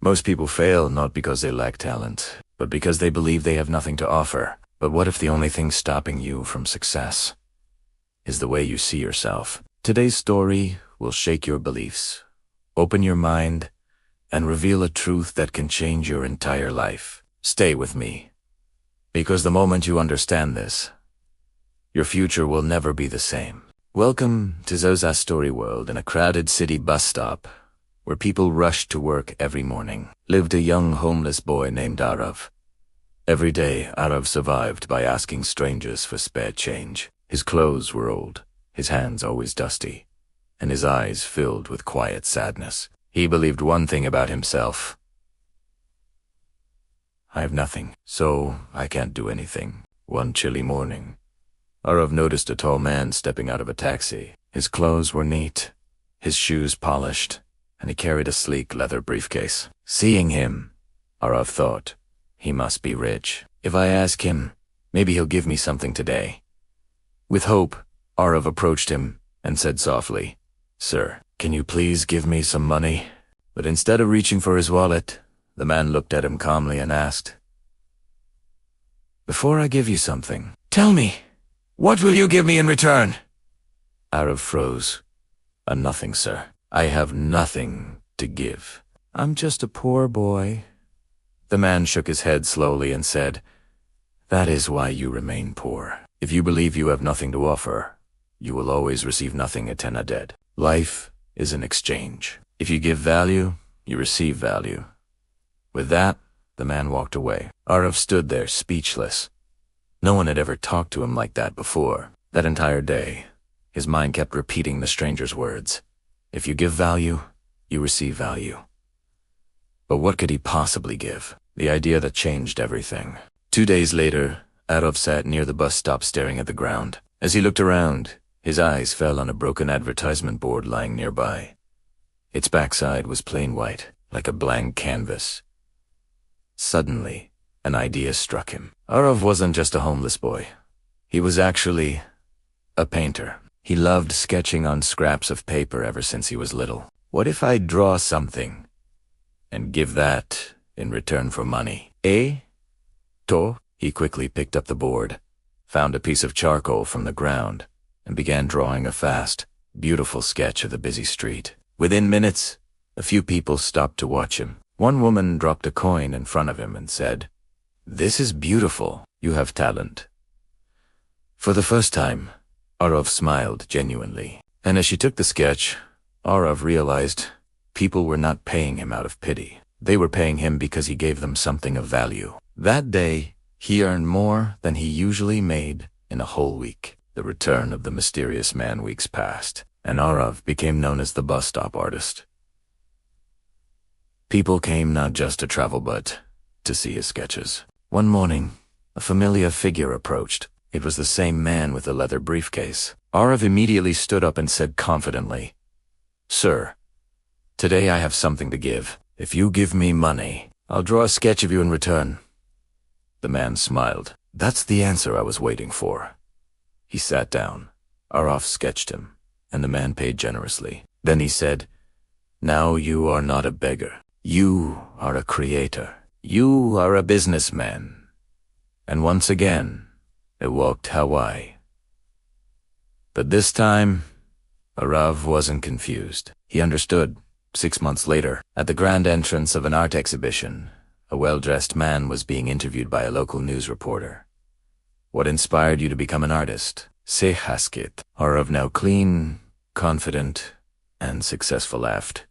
Most people fail not because they lack talent, but because they believe they have nothing to offer. But what if the only thing stopping you from success is the way you see yourself? Today's story will shake your beliefs, open your mind, and reveal a truth that can change your entire life. Stay with me, because the moment you understand this, your future will never be the same. Welcome to Zozastoryworld. In a crowded city bus stop, where people rushed to work every morning, lived a young homeless boy named Arav. Every day, Arav survived by asking strangers for spare change. His clothes were old, his hands always dusty, and his eyes filled with quiet sadness. He believed one thing about himself: I have nothing, so I can't do anything. One chilly morning, Arav noticed a tall man stepping out of a taxi. His clothes were neat, his shoes polished, and he carried a sleek leather briefcase. Seeing him, Arav thought, he must be rich. If I ask him, maybe he'll give me something today. With hope, Arav approached him and said softly, "Sir, can you please give me some money?" But instead of reaching for his wallet, the man looked at him calmly and asked, "Before I give you something, tell me, what will you give me in return?" Arav froze. Nothing, sir. I have nothing to give. I'm just a poor boy." The man shook his head slowly and said, "That is why you remain poor. If you believe you have nothing to offer, you will always receive nothing at dead. Life is an exchange. If you give value, you receive value." With that, the man walked away. Arav stood there, speechless. No one had ever talked to him like that before. That entire day, his mind kept repeating the stranger's words. If you give value, you receive value. But what could he possibly give? The idea that changed everything. 2 days later, Arav sat near the bus stop staring at the ground. As he looked around, his eyes fell on a broken advertisement board lying nearby. Its backside was plain white, like a blank canvas. Suddenly, an idea struck him. Arav wasn't just a homeless boy. He was actually a painter. He loved sketching on scraps of paper ever since he was little. What if I draw something and give that in return for money? To? He quickly picked up the board, found a piece of charcoal from the ground, and began drawing a fast, beautiful sketch of the busy street. Within minutes, a few people stopped to watch him. One woman dropped a coin in front of him and said, "This is beautiful. You have talent." For the first time, Arav smiled genuinely. And as she took the sketch, Arav realized people were not paying him out of pity. They were paying him because he gave them something of value. That day, he earned more than he usually made in a whole week. The return of the mysterious man weeks passed, and Arav became known as the bus stop artist. People came not just to travel but to see his sketches. One morning, a familiar figure approached. It was the same man with the leather briefcase. Arav immediately stood up and said confidently, "Sir, today I have something to give. If you give me money, I'll draw a sketch of you in return." The man smiled. "That's the answer I was waiting for." He sat down. Arav sketched him, and the man paid generously. Then he said, "Now you are not a beggar. You are a creator. You are a businessman." And once again, it walked Hawaii. But this time, Arav wasn't confused. He understood. 6 months later, at the grand entrance of an art exhibition, a well-dressed man was being interviewed by a local news reporter. "What inspired you to become an artist?" "Sehaskit." Arav, now clean, confident, and successful, laughed.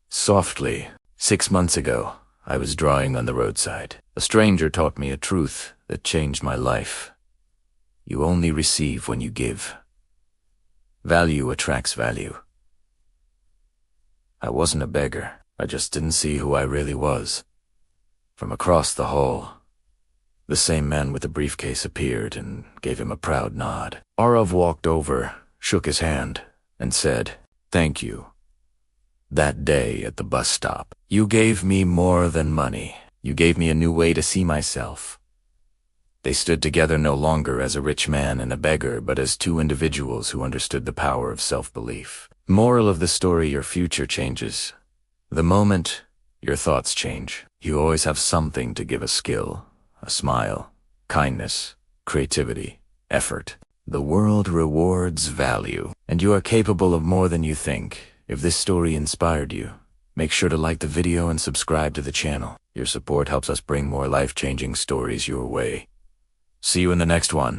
Softly, 6 months ago, I was drawing on the roadside. A stranger taught me a truth that changed my life. You only receive when you give. Value attracts value. I wasn't a beggar. I just didn't see who I really was. From across the hall, the same man with the briefcase appeared and gave him a proud nod. Arav walked over, shook his hand, and said, "Thank you. That day at the bus stop, you gave me more than money. You gave me a new way to see myself." They stood together no longer as a rich man and a beggar, but as two individuals who understood the power of self-belief. Moral of the story: your future changes the moment your thoughts change. You always have something to give: a skill, a smile, kindness, creativity, effort. The world rewards value, and you are capable of more than you think. If this story inspired you, make sure to like the video and subscribe to the channel. Your support helps us bring more life-changing stories your way. See you in the next one.